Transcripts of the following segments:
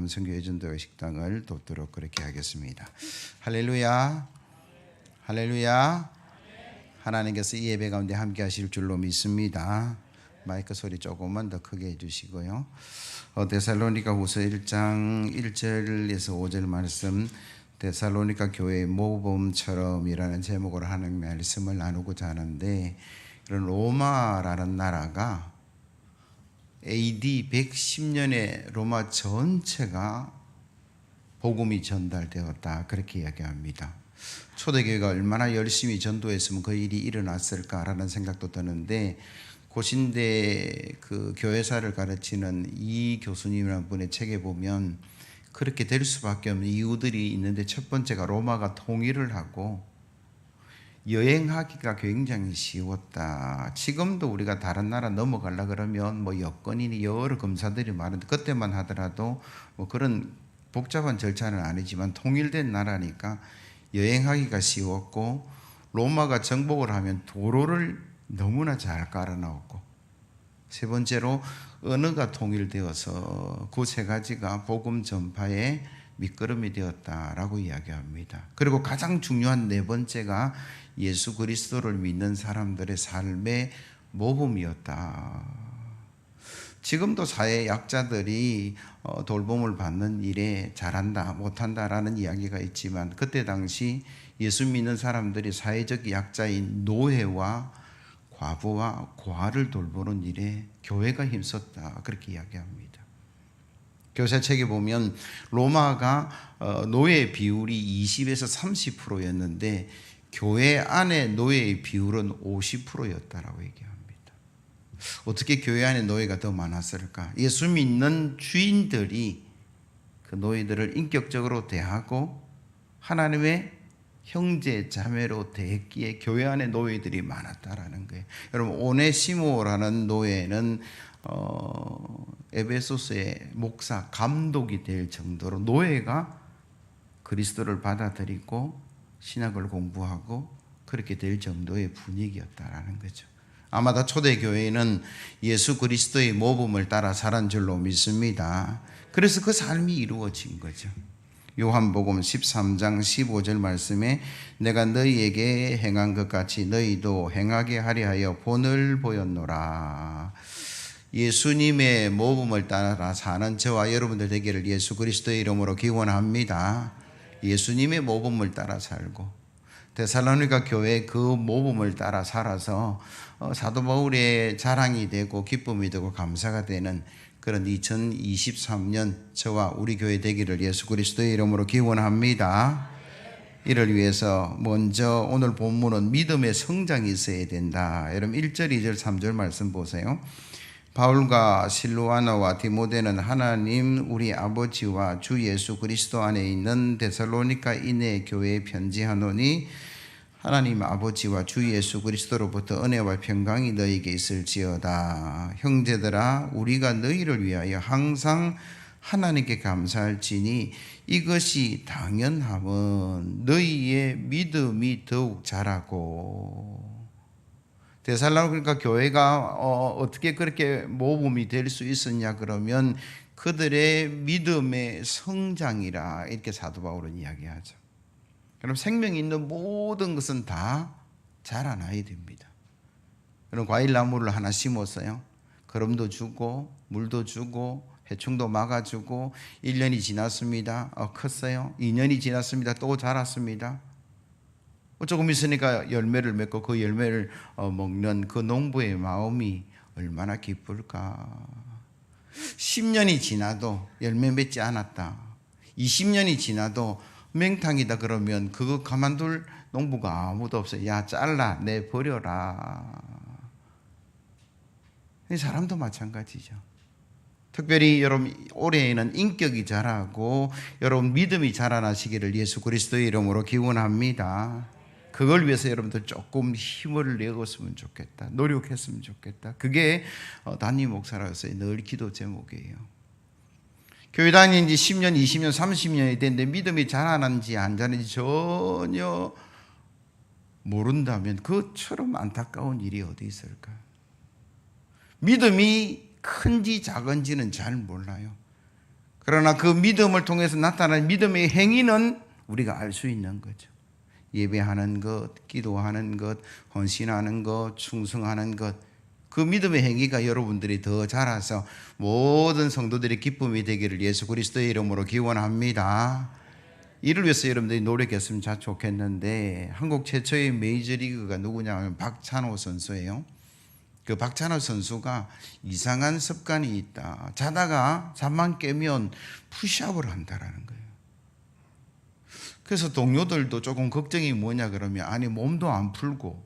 함성교회 전도회 식당을 돕도록 그렇게 하겠습니다. 할렐루야, 할렐루야. 하나님께서 이 예배 가운데 함께 하실 줄로 믿습니다. 마이크 소리 조금만 더 크게 해주시고요. 데살로니가후서 1장 1절에서 5절 말씀, 데살로니가 교회의 모범처럼이라는 제목으로 하는 말씀을 나누고자 하는데, 이런 로마라는 나라가 AD 110년에 로마 전체가 복음이 전달되었다, 그렇게 이야기합니다. 초대교회가 얼마나 열심히 전도했으면 그 일이 일어났을까라는 생각도 드는데, 고신대 그 교회사를 가르치는 이 교수님이라는 분의 책에 보면 그렇게 될 수밖에 없는 이유들이 있는데, 첫 번째가 로마가 통일을 하고 여행하기가 굉장히 쉬웠다. 지금도 우리가 다른 나라 넘어가려 그러면 뭐 여권이니 여러 검사들이 많은데, 그때만 하더라도 뭐 그런 복잡한 절차는 아니지만 통일된 나라니까 여행하기가 쉬웠고, 로마가 정복을 하면 도로를 너무나 잘 깔아놓고, 세 번째로 언어가 통일되어서 그 세 가지가 복음 전파의 밑거름이 되었다라고 이야기합니다. 그리고 가장 중요한 네 번째가 예수 그리스도를 믿는 사람들의 삶의 모범이었다. 지금도 사회 약자들이 돌봄을 받는 일에 잘한다 못한다라는 이야기가 있지만, 그때 당시 예수 믿는 사람들이 사회적 약자인 노예와 과부와 고아를 돌보는 일에 교회가 힘썼다, 그렇게 이야기합니다. 교사책에 보면 로마가 노예 비율이 20에서 30%였는데 교회 안에 노예의 비율은 50%였다라고 얘기합니다. 어떻게 교회 안에 노예가 더 많았을까? 예수 믿는 주인들이 그 노예들을 인격적으로 대하고 하나님의 형제 자매로 대했기에 교회 안에 노예들이 많았다라는 거예요. 여러분, 오네시모라는 노예는 에베소서의 목사 감독이 될 정도로 노예가 그리스도를 받아들이고 신학을 공부하고 그렇게 될 정도의 분위기였다라는 거죠. 아마도 초대교회는 예수 그리스도의 모범을 따라 살은 줄로 믿습니다. 그래서 그 삶이 이루어진 거죠. 요한복음 13장 15절 말씀에 내가 너희에게 행한 것 같이 너희도 행하게 하려 하여 본을 보였노라. 예수님의 모범을 따라 사는 저와 여러분들 되기를 예수 그리스도의 이름으로 기원합니다. 예수님의 모범을 따라 살고, 데살로니가 교회 그 모범을 따라 살아서 사도 바울의 자랑이 되고 기쁨이 되고 감사가 되는 그런 2023년 저와 우리 교회 되기를 예수 그리스도의 이름으로 기원합니다. 이를 위해서 먼저 오늘 본문은 믿음의 성장이 있어야 된다. 여러분 1절, 2절, 3절 말씀 보세요. 바울과 실루아나와 디모데는 하나님 우리 아버지와 주 예수 그리스도 안에 있는 데살로니가 인해 교회에 편지하노니, 하나님 아버지와 주 예수 그리스도로부터 은혜와 평강이 너희에게 있을지어다. 형제들아, 우리가 너희를 위하여 항상 하나님께 감사할지니 이것이 당연함은 너희의 믿음이 더욱 자라고. 데살로니가 교회가 어떻게 그렇게 모범이 될 수 있었냐 그러면 그들의 믿음의 성장이라, 이렇게 사도 바울은 이야기하죠. 그럼 생명이 있는 모든 것은 다 자라나야 됩니다. 그럼 과일나무를 하나 심었어요. 거름도 주고 물도 주고 해충도 막아주고 1년이 지났습니다. 컸어요. 2년이 지났습니다. 또 자랐습니다. 조금 있으니까 열매를 맺고 그 열매를 먹는 그 농부의 마음이 얼마나 기쁠까. 10년이 지나도 열매 맺지 않았다. 20년이 지나도 맹탕이다 그러면 그거 가만둘 농부가 아무도 없어요. 야, 잘라, 내 버려라. 이 사람도 마찬가지죠. 특별히 여러분 올해에는 인격이 자라고 여러분 믿음이 자라나시기를 예수 그리스도의 이름으로 기원합니다. 그걸 위해서 여러분들 조금 힘을 내었으면 좋겠다. 노력했으면 좋겠다. 그게 담임 목사로서의 늘 기도 제목이에요. 교회 다닌 지 10년, 20년, 30년이 됐는데 믿음이 자라는지 안 자라는지 전혀 모른다면 그처럼 안타까운 일이 어디 있을까? 믿음이 큰지 작은지는 잘 몰라요. 그러나 그 믿음을 통해서 나타나는 믿음의 행위는 우리가 알 수 있는 거죠. 예배하는 것, 기도하는 것, 헌신하는 것, 충성하는 것, 그 믿음의 행위가 여러분들이 더 자라서 모든 성도들의 기쁨이 되기를 예수 그리스도의 이름으로 기원합니다. 이를 위해서 여러분들이 노력했으면 참 좋겠는데, 한국 최초의 메이저리그가 누구냐 하면 박찬호 선수예요. 그 박찬호 선수가 이상한 습관이 있다. 자다가 잠만 깨면 푸시업을 한다라는 거예요. 그래서 동료들도 조금 걱정이 뭐냐 그러면, 아니 몸도 안 풀고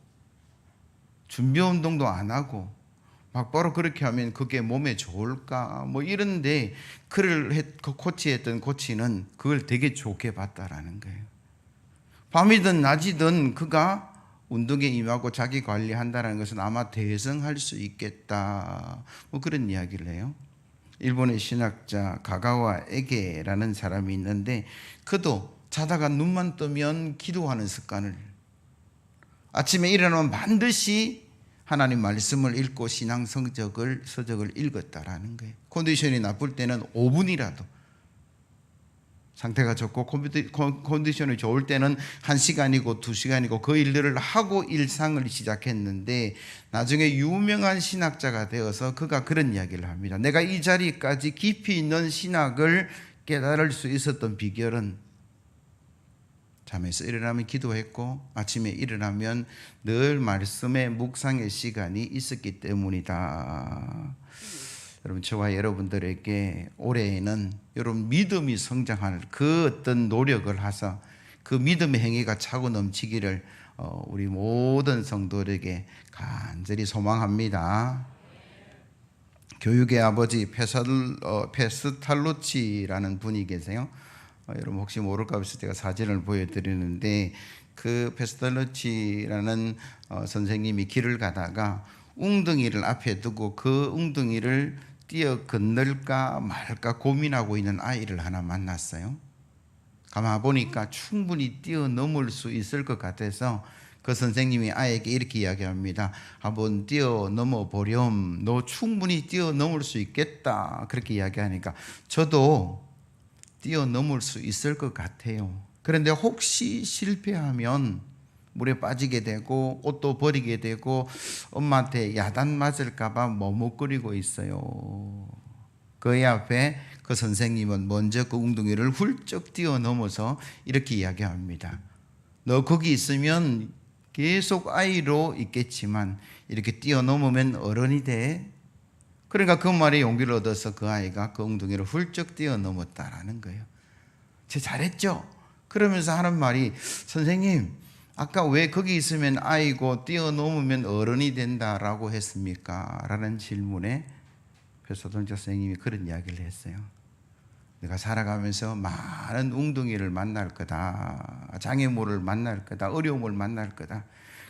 준비 운동도 안 하고 막바로 그렇게 하면 그게 몸에 좋을까 뭐 이런데, 그를 코치했던 코치는 그걸 되게 좋게 봤다라는 거예요. 밤이든 낮이든 그가 운동에 임하고 자기 관리한다는 것은 아마 대성할 수 있겠다, 뭐 그런 이야기를 해요. 일본의 신학자 가가와 에게라는 사람이 있는데, 그도 자다가 눈만 뜨면 기도하는 습관을, 아침에 일어나면 반드시 하나님 말씀을 읽고 신앙 서적을 읽었다라는 거예요. 컨디션이 나쁠 때는 5분이라도, 상태가 좋고 컨디션이 좋을 때는 1시간이고 2시간이고 그 일들을 하고 일상을 시작했는데, 나중에 유명한 신학자가 되어서 그가 그런 이야기를 합니다. 내가 이 자리까지 깊이 있는 신학을 깨달을 수 있었던 비결은 잠에서 일어나면 기도했고 아침에 일어나면 늘 말씀의 묵상의 시간이 있었기 때문이다. 여러분, 저와 여러분들에게 올해에는 여러분 믿음이 성장할 그 어떤 노력을 하사 그 믿음의 행위가 차고 넘치기를 우리 모든 성도들에게 간절히 소망합니다. 교육의 아버지 페스탈로치라는 분이 계세요. 여러분 혹시 모를까 해서 제가 사진을 보여드리는데, 그 페스탈로치라는 선생님이 길을 가다가 웅덩이를 앞에 두고 그 웅덩이를 뛰어 건널까 말까 고민하고 있는 아이를 하나 만났어요. 가만 보니까 충분히 뛰어넘을 수 있을 것 같아서 그 선생님이 아이에게 이렇게 이야기합니다. 한번 뛰어넘어 보렴. 너 충분히 뛰어넘을 수 있겠다. 그렇게 이야기하니까 저도 뛰어넘을 수 있을 것 같아요. 그런데 혹시 실패하면 물에 빠지게 되고 옷도 버리게 되고 엄마한테 야단 맞을까 봐 머뭇거리고 있어요. 그의 앞에 그 선생님은 먼저 그 웅덩이를 훌쩍 뛰어넘어서 이렇게 이야기합니다. 너 거기 있으면 계속 아이로 있겠지만 이렇게 뛰어넘으면 어른이 돼. 그러니까 그 말에 용기를 얻어서 그 아이가 그 웅덩이를 훌쩍 뛰어넘었다라는 거예요. 쟤 잘했죠? 그러면서 하는 말이, 선생님 아까 왜 거기 있으면 아이고 뛰어넘으면 어른이 된다라고 했습니까? 라는 질문에 페스탈로치 선생님이 그런 이야기를 했어요. 내가 살아가면서 많은 웅덩이를 만날 거다, 장애물을 만날 거다, 어려움을 만날 거다.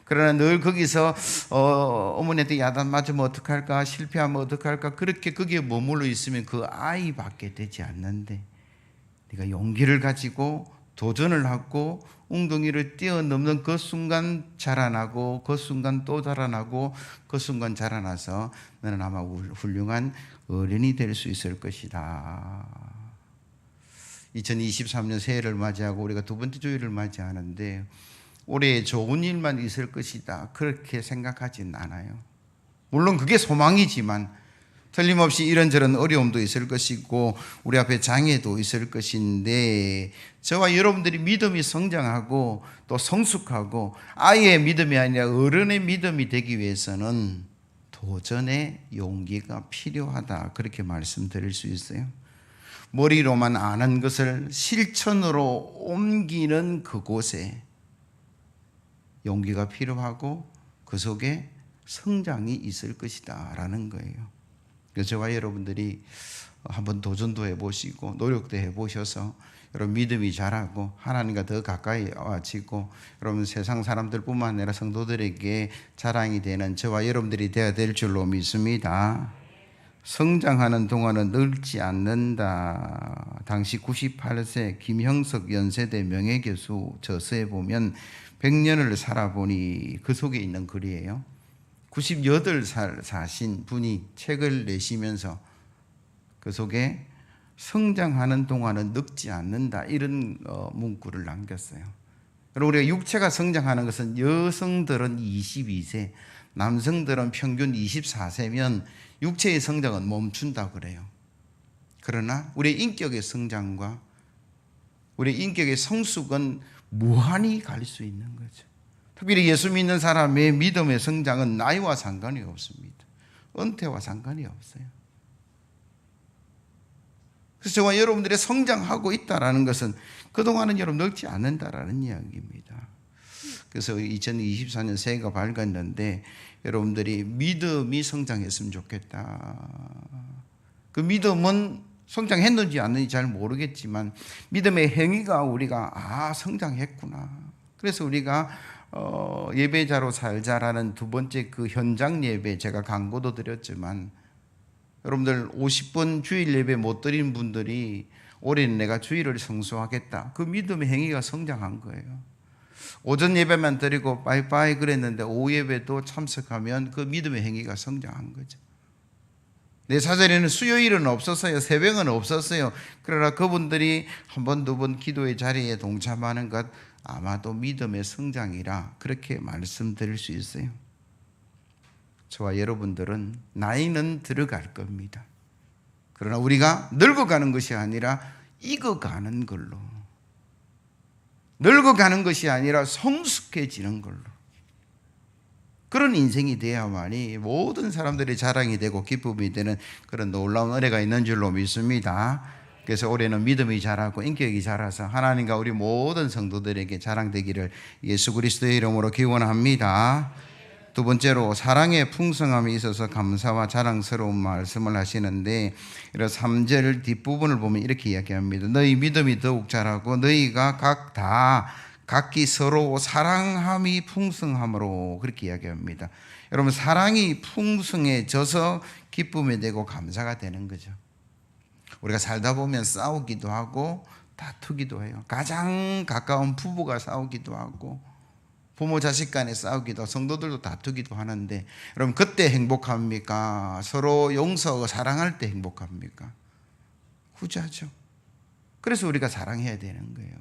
그러나 늘 거기서 어머니한테 야단 맞으면 어떡할까, 실패하면 어떡할까, 그렇게 거기에 머물러 있으면 그 아이밖에 되지 않는데, 네가 용기를 가지고 도전을 하고 웅덩이를 뛰어넘는 그 순간 자라나고, 그 순간 또 자라나고, 그 순간 자라나서 너는 아마 훌륭한 어른이 될 수 있을 것이다. 2023년 새해를 맞이하고 우리가 두 번째 주일을 맞이하는데, 올해 좋은 일만 있을 것이다 그렇게 생각하진 않아요. 물론 그게 소망이지만 틀림없이 이런저런 어려움도 있을 것이고 우리 앞에 장애도 있을 것인데, 저와 여러분들이 믿음이 성장하고 또 성숙하고 아이의 믿음이 아니라 어른의 믿음이 되기 위해서는 도전의 용기가 필요하다, 그렇게 말씀드릴 수 있어요. 머리로만 아는 것을 실천으로 옮기는 그곳에 용기가 필요하고 그 속에 성장이 있을 것이다 라는 거예요. 그래서 저와 여러분들이 한번 도전도 해보시고 노력도 해보셔서 여러분 믿음이 자라고 하나님과 더 가까이 와지고 여러분 세상 사람들뿐만 아니라 성도들에게 자랑이 되는 저와 여러분들이 되어야 될 줄로 믿습니다. 성장하는 동안은 늙지 않는다. 당시 98세 김형석 연세대 명예교수 저서에 보면 100년을 살아보니 그 속에 있는 글이에요. 98살 사신 분이 책을 내시면서 그 속에 성장하는 동안은 늙지 않는다. 이런 문구를 남겼어요. 그리고 우리가 육체가 성장하는 것은 여성들은 22세, 남성들은 평균 24세면 육체의 성장은 멈춘다고 그래요. 그러나 우리의 인격의 성장과 우리의 인격의 성숙은 무한히 갈 수 있는 거죠. 특별히 예수 믿는 사람의 믿음의 성장은 나이와 상관이 없습니다. 은퇴와 상관이 없어요. 그래서 저와 여러분들이 성장하고 있다는 것은 그동안은 여러분 늙지 않는다라는 이야기입니다. 그래서 2024년 새해가 밝았는데 여러분들이 믿음이 성장했으면 좋겠다. 그 믿음은 성장했는지 안 했는지 잘 모르겠지만 믿음의 행위가 우리가 성장했구나. 그래서 우리가 예배자로 살자라는 두 번째 그 현장 예배 제가 광고도 드렸지만 여러분들 50번 주일 예배 못 드린 분들이 올해는 내가 주일을 성수하겠다. 그 믿음의 행위가 성장한 거예요. 오전 예배만 드리고 빠이빠이 그랬는데 오후 예배도 참석하면 그 믿음의 행위가 성장한 거죠. 내 사전에는 수요일은 없었어요. 새벽은 없었어요. 그러나 그분들이 한 번, 두 번 기도의 자리에 동참하는 것 아마도 믿음의 성장이라 그렇게 말씀드릴 수 있어요. 저와 여러분들은 나이는 들어갈 겁니다. 그러나 우리가 늙어가는 것이 아니라 익어가는 걸로, 늙어가는 것이 아니라 성숙해지는 걸로, 그런 인생이 돼야만이 모든 사람들의 자랑이 되고 기쁨이 되는 그런 놀라운 은혜가 있는 줄로 믿습니다. 그래서 올해는 믿음이 자라고 인격이 자라서 하나님과 우리 모든 성도들에게 자랑되기를 예수 그리스도의 이름으로 기원합니다. 두 번째로 사랑의 풍성함에 있어서 감사와 자랑스러운 말씀을 하시는데, 이런 3절 뒷부분을 보면 이렇게 이야기합니다. 너희 믿음이 더욱 자라고 너희가 각기 서로 사랑함이 풍성함으로, 그렇게 이야기합니다. 여러분, 사랑이 풍성해져서 기쁨이 되고 감사가 되는 거죠. 우리가 살다 보면 싸우기도 하고 다투기도 해요. 가장 가까운 부부가 싸우기도 하고 부모 자식 간에 싸우기도 하고 성도들도 다투기도 하는데, 여러분 그때 행복합니까? 서로 용서하고 사랑할 때 행복합니까? 후자죠. 그래서 우리가 사랑해야 되는 거예요.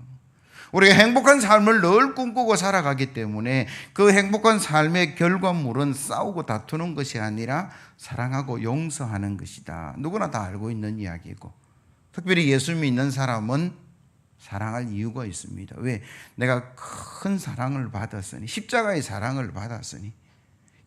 우리가 행복한 삶을 늘 꿈꾸고 살아가기 때문에 그 행복한 삶의 결과물은 싸우고 다투는 것이 아니라 사랑하고 용서하는 것이다. 누구나 다 알고 있는 이야기고, 특별히 예수 믿는 사람은 사랑할 이유가 있습니다. 왜? 내가 큰 사랑을 받았으니, 십자가의 사랑을 받았으니,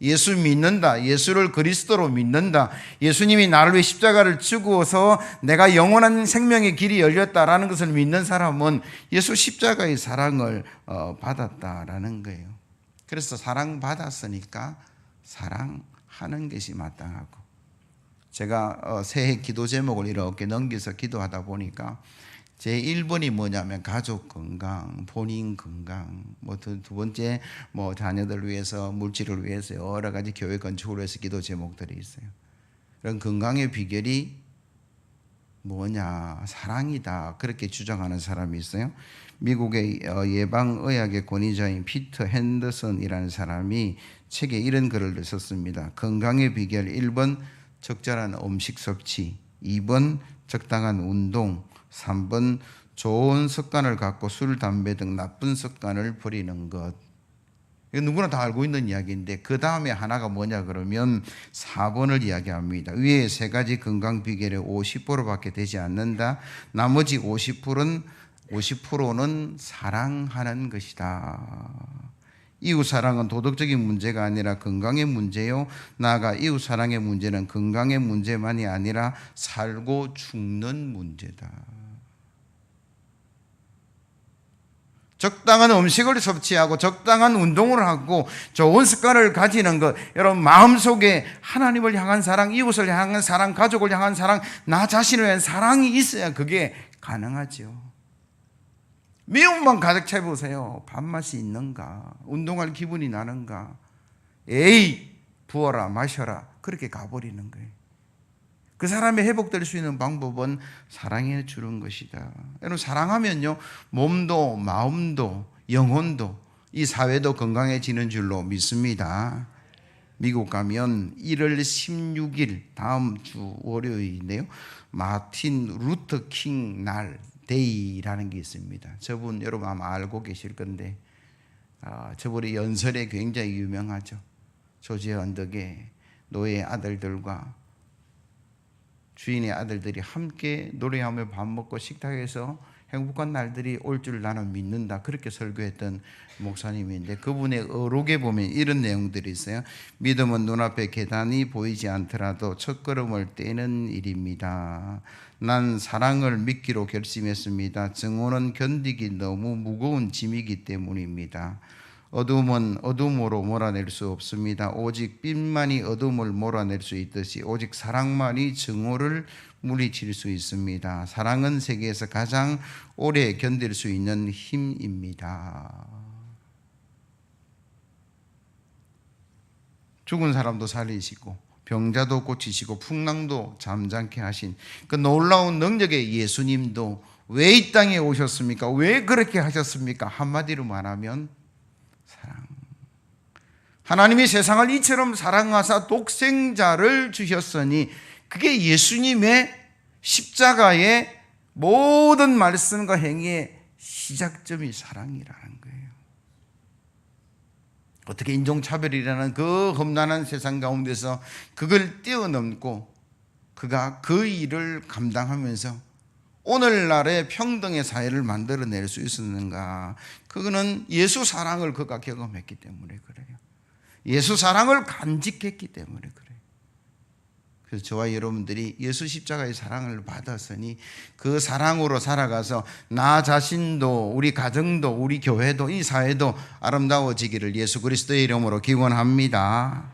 예수 믿는다, 예수를 그리스도로 믿는다, 예수님이 나를 위해 십자가를 지고서 내가 영원한 생명의 길이 열렸다라는 것을 믿는 사람은 예수 십자가의 사랑을 받았다라는 거예요. 그래서 사랑받았으니까 사랑하는 것이 마땅하고, 제가 새해 기도 제목을 이렇게 넘겨서 기도하다 보니까 제 1번이 뭐냐면 가족 건강, 본인 건강, 두 번째 자녀들 위해서, 물질을 위해서, 여러 가지 교회 건축을 위해서 기도 제목들이 있어요. 그런 건강의 비결이 뭐냐? 사랑이다. 그렇게 주장하는 사람이 있어요. 미국의 예방의학의 권위자인 피터 핸더슨이라는 사람이 책에 이런 글을 썼습니다. 건강의 비결 1번 적절한 음식 섭취, 2번 적당한 운동, 3번 좋은 습관을 갖고 술, 담배 등 나쁜 습관을 버리는 것. 이거 누구나 다 알고 있는 이야기인데 그 다음에 하나가 뭐냐 그러면 4번을 이야기합니다. 위에 세 가지 건강 비결의 50%밖에 되지 않는다. 나머지 50%는 사랑하는 것이다. 이웃 사랑은 도덕적인 문제가 아니라 건강의 문제요, 나아가 이웃 사랑의 문제는 건강의 문제만이 아니라 살고 죽는 문제다. 적당한 음식을 섭취하고 적당한 운동을 하고 좋은 습관을 가지는 것, 여러분 마음속에 하나님을 향한 사랑, 이웃을 향한 사랑, 가족을 향한 사랑, 나 자신을 위한 사랑이 있어야 그게 가능하죠. 미움만 가득 채보세요. 밥맛이 있는가? 운동할 기분이 나는가? 에이, 부어라 마셔라, 그렇게 가버리는 거예요. 그 사람이 회복될 수 있는 방법은 사랑해 주는 것이다. 여러분 사랑하면요, 몸도 마음도 영혼도 이 사회도 건강해지는 줄로 믿습니다. 미국 가면 1월 16일 다음 주 월요일인데요. 마틴 루터 킹 날 데이라는 게 있습니다. 저분 여러분 아마 알고 계실 건데 저분의 연설에 굉장히 유명하죠. 조지 언덕에 노예 아들들과 주인의 아들들이 함께 노래하며 밥 먹고 식탁에서 행복한 날들이 올 줄 나는 믿는다. 그렇게 설교했던 목사님인데 그분의 어록에 보면 이런 내용들이 있어요. 믿음은 눈앞에 계단이 보이지 않더라도 첫걸음을 떼는 일입니다. 난 사랑을 믿기로 결심했습니다. 증오는 견디기 너무 무거운 짐이기 때문입니다. 어둠은 어둠으로 몰아낼 수 없습니다. 오직 빛만이 어둠을 몰아낼 수 있듯이 오직 사랑만이 증오를 물리칠 수 있습니다. 사랑은 세계에서 가장 오래 견딜 수 있는 힘입니다. 죽은 사람도 살리시고 병자도 고치시고 풍랑도 잠잠케 하신 그 놀라운 능력의 예수님도 왜 이 땅에 오셨습니까? 왜 그렇게 하셨습니까? 한마디로 말하면 사랑. 하나님이 세상을 이처럼 사랑하사 독생자를 주셨으니 그게 예수님의 십자가의 모든 말씀과 행위의 시작점이 사랑이라는 거예요. 어떻게 인종차별이라는 그 험난한 세상 가운데서 그걸 뛰어넘고 그가 그 일을 감당하면서 오늘날의 평등의 사회를 만들어낼 수 있었는가? 그거는 예수 사랑을 그가 경험했기 때문에 그래요. 예수 사랑을 간직했기 때문에 그래요. 그래서 저와 여러분들이 예수 십자가의 사랑을 받았으니 그 사랑으로 살아가서 나 자신도 우리 가정도 우리 교회도 이 사회도 아름다워지기를 예수 그리스도의 이름으로 기원합니다.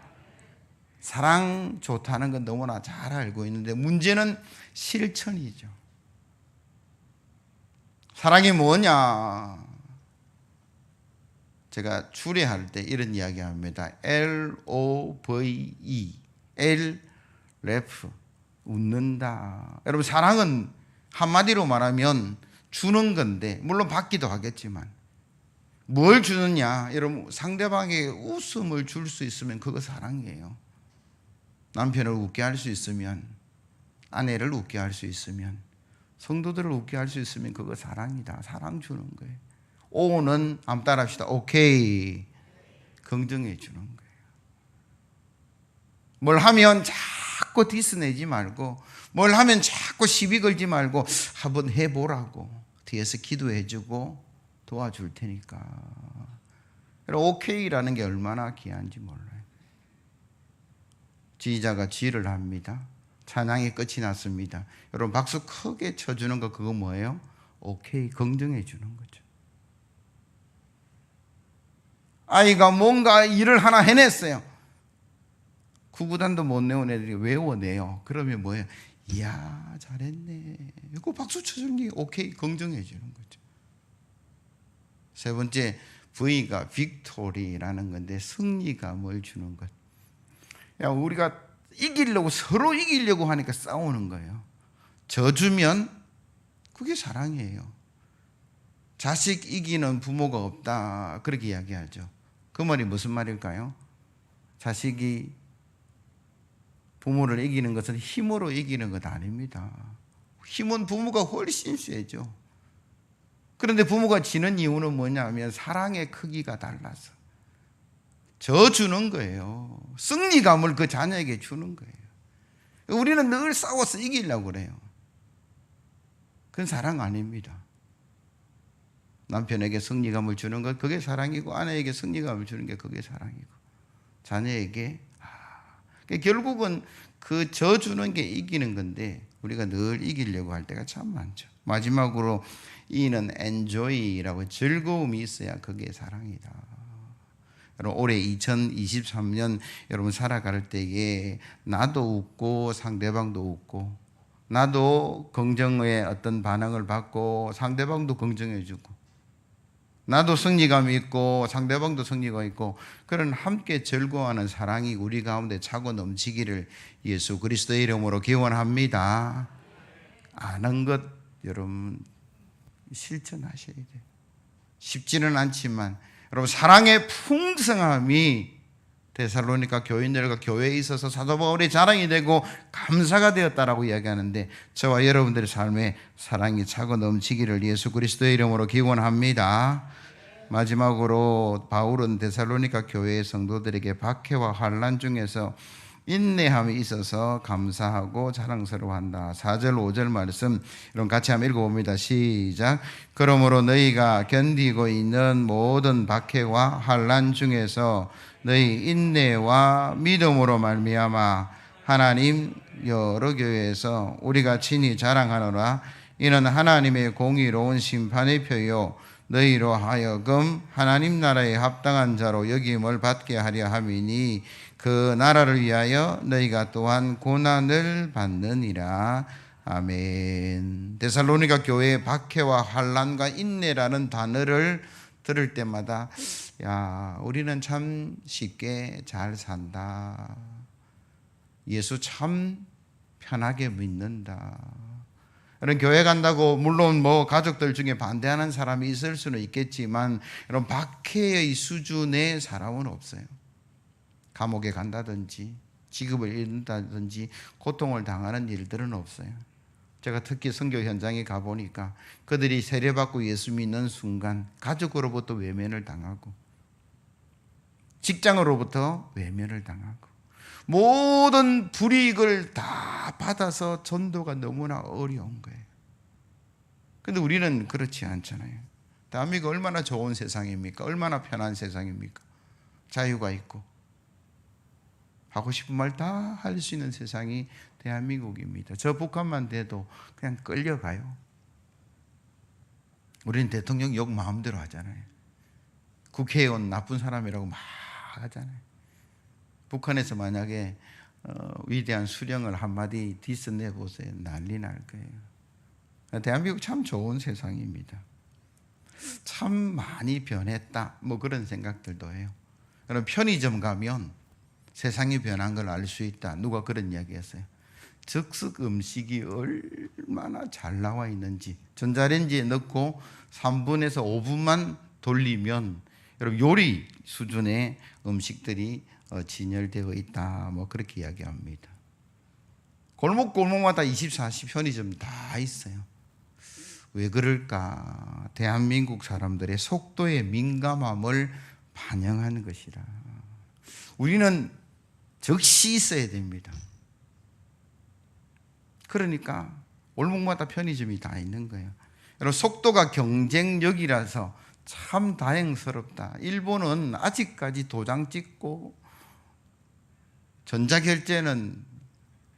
사랑 좋다는 건 너무나 잘 알고 있는데 문제는 실천이죠. 사랑이 뭐냐? 제가 추례할 때 이런 이야기 합니다. LOVE L 레프 웃는다. 여러분 사랑은 한마디로 말하면 주는 건데 물론 받기도 하겠지만 뭘 주느냐? 여러분 상대방에게 웃음을 줄 수 있으면 그거 사랑이에요. 남편을 웃게 할 수 있으면 아내를 웃게 할 수 있으면 성도들을 웃게 할 수 있으면 그거 사랑이다. 사랑 주는 거예요. O는 한번 따라합시다. 오케이. 긍정해 주는 거예요. 뭘 하면 자꾸 디스내지 말고 뭘 하면 자꾸 시비 걸지 말고 한번 해보라고 뒤에서 기도해 주고 도와줄 테니까. 오케이라는 게 얼마나 귀한지 몰라요. 지휘자가 지휘를 합니다. 찬양이 끝이 났습니다. 여러분 박수 크게 쳐주는 거 그거 뭐예요? 오케이. 긍정해 주는 거죠. 아이가 뭔가 일을 하나 해냈어요. 구구단도 못 내온 애들이 외워내요. 그러면 뭐예요? 이야 잘했네. 이거 박수 쳐주는 게 오케이. 긍정해 주는 거죠. 세 번째 V가 빅토리라는 건데 승리감을 주는 것. 야 우리가 이기려고 서로 이기려고 하니까 싸우는 거예요. 져주면 그게 사랑이에요. 자식 이기는 부모가 없다 그렇게 이야기하죠. 그 말이 무슨 말일까요? 자식이 부모를 이기는 것은 힘으로 이기는 것 아닙니다. 힘은 부모가 훨씬 세죠. 그런데 부모가 지는 이유는 뭐냐면 사랑의 크기가 달라서 져주는 거예요. 승리감을 그 자녀에게 주는 거예요. 우리는 늘 싸워서 이기려고 그래요. 그건 사랑 아닙니다. 남편에게 승리감을 주는 것 그게 사랑이고 아내에게 승리감을 주는 게 그게 사랑이고 자녀에게 결국은 그 져주는 게 이기는 건데 우리가 늘 이기려고 할 때가 참 많죠. 마지막으로 E는 enjoy라고 즐거움이 있어야 그게 사랑이다. 여러분 올해 2023년 여러분 살아갈 때에 나도 웃고 상대방도 웃고 나도 긍정의 어떤 반응을 받고 상대방도 긍정해 주고 나도 승리감이 있고 상대방도 승리가 있고 그런 함께 즐거워하는 사랑이 우리 가운데 차고 넘치기를 예수 그리스도의 이름으로 기원합니다. 아는 것 여러분 실천하셔야 돼요. 쉽지는 않지만 여러분 사랑의 풍성함이 데살로니가 교인들과 교회에 있어서 사도 바울의 자랑이 되고 감사가 되었다라고 이야기하는데, 저와 여러분들의 삶에 사랑이 차고 넘치기를 예수 그리스도의 이름으로 기원합니다. 마지막으로 바울은 데살로니가 교회의 성도들에게 박해와 환난 중에서 인내함이 있어서 감사하고 자랑스러워한다. 4절 5절 말씀 이런 같이 한번 읽어봅니다. 시작. 그러므로 너희가 견디고 있는 모든 박해와 환난 중에서 너희 인내와 믿음으로 말미암아 하나님 여러 교회에서 우리가 친히 자랑하노라. 이는 하나님의 공의로운 심판의 표요 너희로 하여금 하나님 나라에 합당한 자로 여김을 받게 하려 함이니 그 나라를 위하여 너희가 또한 고난을 받느니라. 아멘. 데살로니가 교회의 박해와 환난과 인내라는 단어를 들을 때마다 야, 우리는 참 쉽게 잘 산다. 예수 참 편하게 믿는다. 여러분, 교회 간다고 물론 뭐 가족들 중에 반대하는 사람이 있을 수는 있겠지만, 여러분, 박해의 수준의 사람은 없어요. 감옥에 간다든지 직업을 잃는다든지 고통을 당하는 일들은 없어요. 제가 특히 선교 현장에 가보니까 그들이 세례받고 예수 믿는 순간 가족으로부터 외면을 당하고 직장으로부터 외면을 당하고 모든 불이익을 다 받아서 전도가 너무나 어려운 거예요. 그런데 우리는 그렇지 않잖아요. 대한민국 얼마나 좋은 세상입니까? 얼마나 편한 세상입니까? 자유가 있고 하고 싶은 말 다 할 수 있는 세상이 대한민국입니다. 저 북한만 돼도 그냥 끌려가요. 우리는 대통령 욕 마음대로 하잖아요. 국회의원 나쁜 사람이라고 막 하잖아요. 북한에서 만약에 위대한 수령을 한마디 디스내 보세요. 난리 날 거예요. 대한민국 참 좋은 세상입니다. 참 많이 변했다. 뭐 그런 생각들도 해요. 여러분, 편의점 가면 세상이 변한 걸 알 수 있다. 누가 그런 이야기 했어요. 즉석 음식이 얼마나 잘 나와 있는지 전자레인지에 넣고 3분에서 5분만 돌리면 여러분 요리 수준의 음식들이 진열되어 있다. 뭐 그렇게 이야기합니다. 골목골목마다 24시 편의점 다 있어요. 왜 그럴까? 대한민국 사람들의 속도에 민감함을 반영하는 것이라. 우리는 즉시 있어야 됩니다. 그러니까 골목마다 편의점이 다 있는 거예요. 여러분, 속도가 경쟁력이라서 참 다행스럽다. 일본은 아직까지 도장 찍고 전자결제는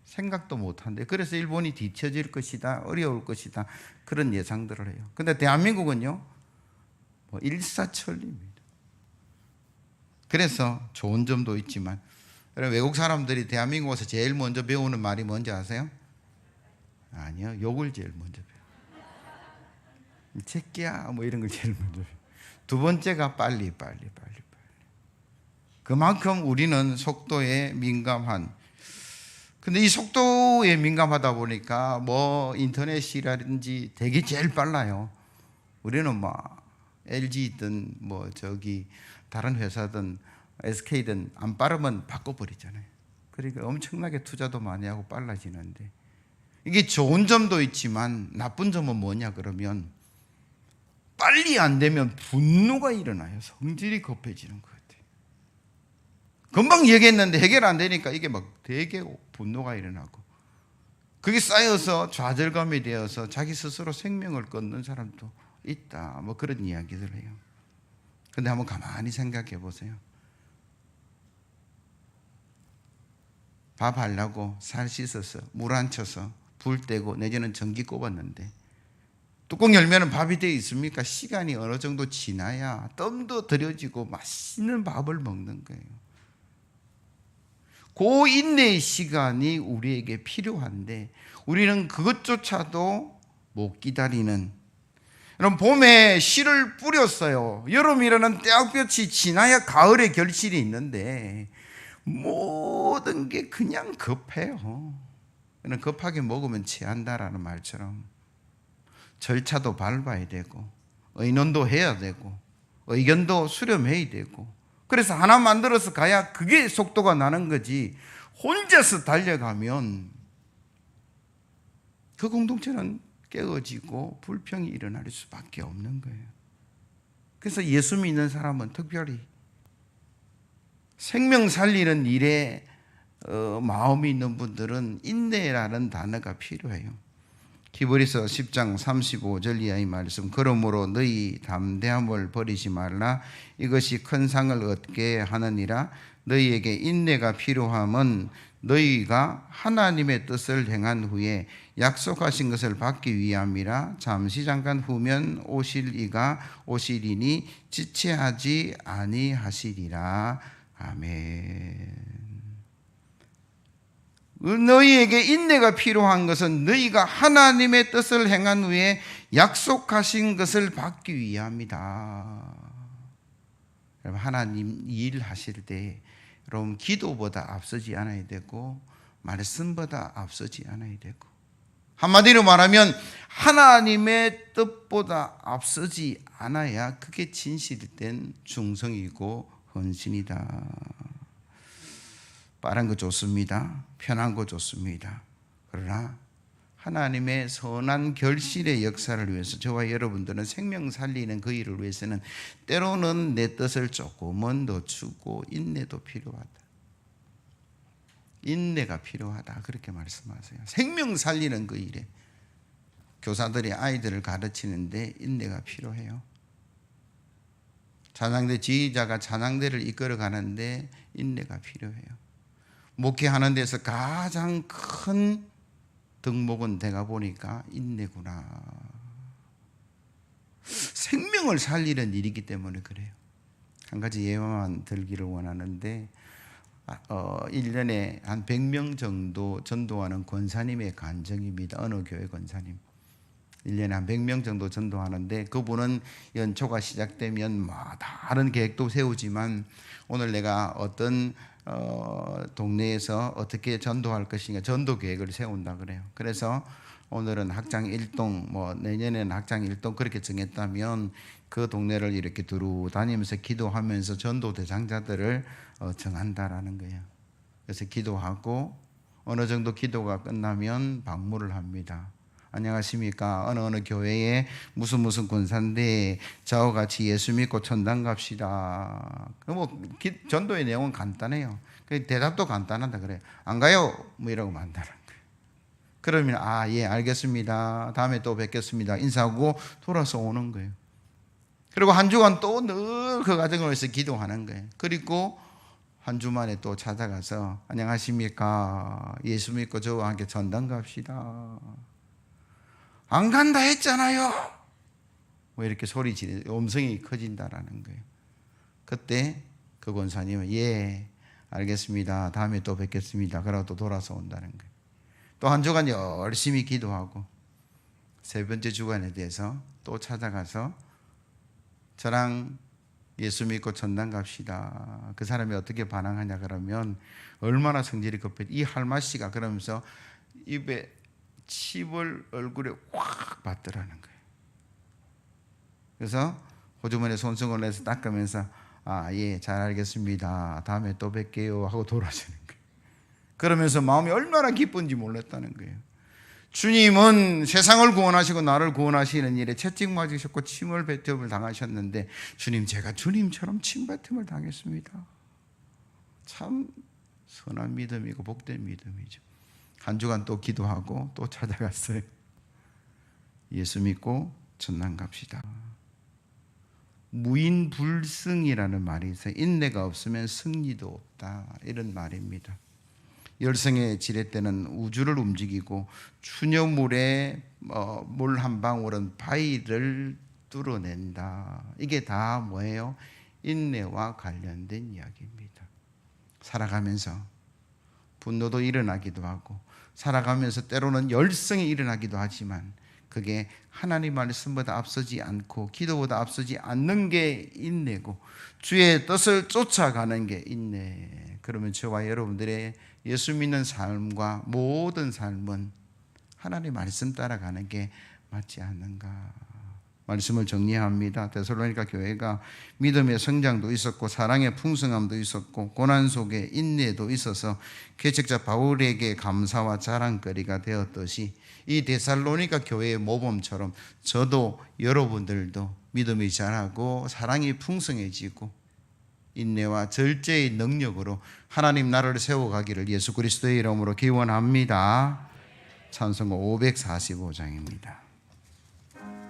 생각도 못한대. 그래서 일본이 뒤처질 것이다, 어려울 것이다, 그런 예상들을 해요. 근데 대한민국은요, 뭐 일사천리입니다. 그래서 좋은 점도 있지만, 외국 사람들이 대한민국 와서 제일 먼저 배우는 말이 뭔지 아세요? 아니요, 욕을 제일 먼저 배워요. 이 새끼야 뭐 이런 걸 제일 먼저 배워요. 두 번째가 빨리. 그만큼 우리는 속도에 민감한. 근데 이 속도에 민감하다 보니까 뭐 인터넷이라든지 되게 제일 빨라요. 우리는 뭐 LG든 뭐 저기 다른 회사든 SK든 안 빠르면 바꿔버리잖아요. 그러니까 엄청나게 투자도 많이 하고 빨라지는데, 이게 좋은 점도 있지만 나쁜 점은 뭐냐 그러면 빨리 안 되면 분노가 일어나요. 성질이 급해지는 것 같아요. 금방 얘기했는데 해결 안 되니까 이게 막 되게 분노가 일어나고, 그게 쌓여서 좌절감이 되어서 자기 스스로 생명을 끊는 사람도 있다. 뭐 그런 이야기들 해요. 근데 한번 가만히 생각해 보세요. 밥 하려고 살 씻어서 물 안 쳐서 불 떼고 내지는 전기 꼽았는데 뚜껑 열면 밥이 되어 있습니까? 시간이 어느 정도 지나야 뜸도 들여지고 맛있는 밥을 먹는 거예요. 그 인내의 시간이 우리에게 필요한데 우리는 그것조차도 못 기다리는. 여러분, 봄에 씨를 뿌렸어요. 여름이라는 떼약볕이 지나야 가을의 결실이 있는데 모든 게 그냥 급해요. 급하게 먹으면 체한다라는 말처럼 절차도 밟아야 되고 의논도 해야 되고 의견도 수렴해야 되고 그래서 하나 만들어서 가야 그게 속도가 나는 거지, 혼자서 달려가면 그 공동체는 깨어지고 불평이 일어날 수밖에 없는 거예요. 그래서 예수 믿는 사람은 특별히 생명 살리는 일에 마음이 있는 분들은 인내라는 단어가 필요해요. 히브리서 10장 35절 이하의 말씀, 그러므로 너희 담대함을 버리지 말라. 이것이 큰 상을 얻게 하느니라. 너희에게 인내가 필요함은 너희가 하나님의 뜻을 행한 후에 약속하신 것을 받기 위함이라. 잠시 잠깐 후면 오실 이가 오시리니 지체하지 아니하시리라. 아멘. 너희에게 인내가 필요한 것은 너희가 하나님의 뜻을 행한 후에 약속하신 것을 받기 위함이다. 여러분, 하나님 일하실 때 여러분 기도보다 앞서지 않아야 되고 말씀보다 앞서지 않아야 되고, 한마디로 말하면 하나님의 뜻보다 앞서지 않아야 그게 진실된 충성이고 헌신이다. 빠른 거 좋습니다. 편한 거 좋습니다. 그러나 하나님의 선한 결실의 역사를 위해서 저와 여러분들은 생명 살리는 그 일을 위해서는 때로는 내 뜻을 조금은 늦추고 인내도 필요하다. 인내가 필요하다. 그렇게 말씀하세요. 생명 살리는 그 일에 교사들이 아이들을 가르치는데 인내가 필요해요. 찬양대 지휘자가 찬양대를 이끌어 가는데 인내가 필요해요. 목회하는 데서 가장 큰 덕목은 내가 보니까 인내구나. 생명을 살리는 일이기 때문에 그래요. 한 가지 예화만 들기를 원하는데 1년에 한 100명 정도 전도하는 권사님의 간증입니다. 어느 교회 권사님. 1년에 한 100명 정도 전도하는데, 그분은 연초가 시작되면 다른 계획도 세우지만 오늘 내가 어떤 동네에서 어떻게 전도할 것인가 전도 계획을 세운다 그래요. 그래서 오늘은 학장 1동, 내년에는 학장 1동 그렇게 정했다면 그 동네를 이렇게 두루 다니면서 기도하면서 전도 대상자들을 정한다라는 거예요. 그래서 기도하고 어느 정도 기도가 끝나면 방문을 합니다. 안녕하십니까, 어느 교회에 무슨 권사인데 저와 같이 예수 믿고 천당 갑시다. 전도의 내용은 간단해요. 대답도 간단하다 그래요. 안 가요? 이러고 만다는 거예요. 그러면 예 알겠습니다, 다음에 또 뵙겠습니다 인사하고 돌아서 오는 거예요. 그리고 한 주간 또 늘 그 과정을 위해서 기도하는 거예요. 그리고 한 주 만에 또 찾아가서 안녕하십니까, 예수 믿고 저와 함께 천당 갑시다. 안 간다 했잖아요. 이렇게 소리 지르, 음성이 커진다라는 거예요. 그때 그 권사님은 예 알겠습니다, 다음에 또 뵙겠습니다 그러고 또 돌아서 온다는 거예요. 또 한 주간 열심히 기도하고 세 번째 주간에 대해서 또 찾아가서 저랑 예수 믿고 천당 갑시다. 그 사람이 어떻게 반항하냐 그러면 얼마나 성질이 급해. 이 할마씨가 그러면서 입에 침을 얼굴에 확 받더라는 거예요. 그래서 호주머니에 손수건을 내서 닦으면서 예 잘 알겠습니다, 다음에 또 뵐게요 하고 돌아서는 거예요. 그러면서 마음이 얼마나 기쁜지 몰랐다는 거예요. 주님은 세상을 구원하시고 나를 구원하시는 일에 채찍 맞으셨고 침을 뱉음을 당하셨는데, 주님 제가 주님처럼 침뱉음을 당했습니다. 참 선한 믿음이고 복된 믿음이죠. 한 주간 또 기도하고 또 찾아갔어요. 예수 믿고 천당 갑시다. 무인불승이라는 말이 있어요. 인내가 없으면 승리도 없다, 이런 말입니다. 열성의 지렛대는 우주를 움직이고 추녀물에 물 한 방울은 바위를 뚫어낸다. 이게 다 뭐예요? 인내와 관련된 이야기입니다. 살아가면서 분노도 일어나기도 하고 살아가면서 때로는 열성이 일어나기도 하지만 그게 하나님 말씀보다 앞서지 않고 기도보다 앞서지 않는 게 인내고 주의 뜻을 쫓아가는 게 인내. 그러면 저와 여러분들의 예수 믿는 삶과 모든 삶은 하나님 말씀 따라가는 게 맞지 않는가? 말씀을 정리합니다. 데살로니가 교회가 믿음의 성장도 있었고 사랑의 풍성함도 있었고 고난 속에 인내도 있어서 개척자 바울에게 감사와 자랑거리가 되었듯이 이 데살로니가 교회의 모범처럼 저도 여러분들도 믿음이 자라고 사랑이 풍성해지고 인내와 절제의 능력으로 하나님 나라를 세워가기를 예수 그리스도의 이름으로 기원합니다. 찬송가 545장입니다.